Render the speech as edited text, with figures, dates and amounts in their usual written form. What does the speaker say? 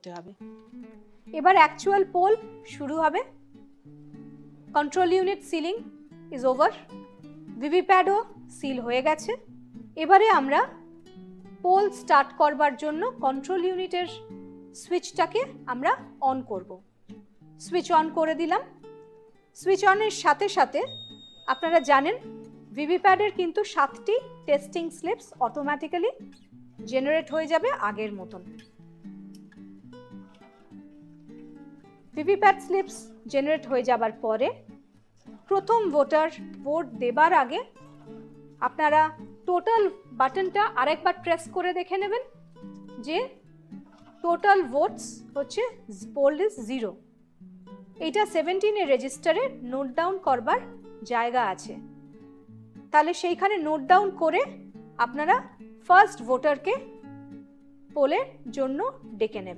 করতে হবে। এবার অ্যাকচুয়াল পোল শুরু হবে। Control unit sealing is over, ভিভিপ্যাডও সিল হয়ে গেছে। এবারে আমরা পোল স্টার্ট করবার জন্য কন্ট্রোল ইউনিটের সুইচটাকে আমরা অন করব। সুইচ অন করে দিলাম। সুইচ অনের সাথে সাথে আপনারা জানেন ভিভিপ্যাডের কিন্তু 7টি টেস্টিং স্লিপস অটোমেটিক্যালি জেনারেট হয়ে যাবে আগের মতন। ভিভিপ্যাড স্লিপস জেনারেট হয়ে যাবার পরে প্রথম ভোট দেবার আগে আপনারা টোটাল বাটনটা আরেকবার প্রেস করে দেখে নেবেন যে টোটাল ভোটস হচ্ছে পোল ইজ 0। এইটা 17 রেজিস্টারে নোট ডাউন করবার জায়গা আছে, তাহলে সেইখানে নোট ডাউন করে আপনারা ফার্স্ট ভোটারকে পোলের জন্য ডেকে নেবেন।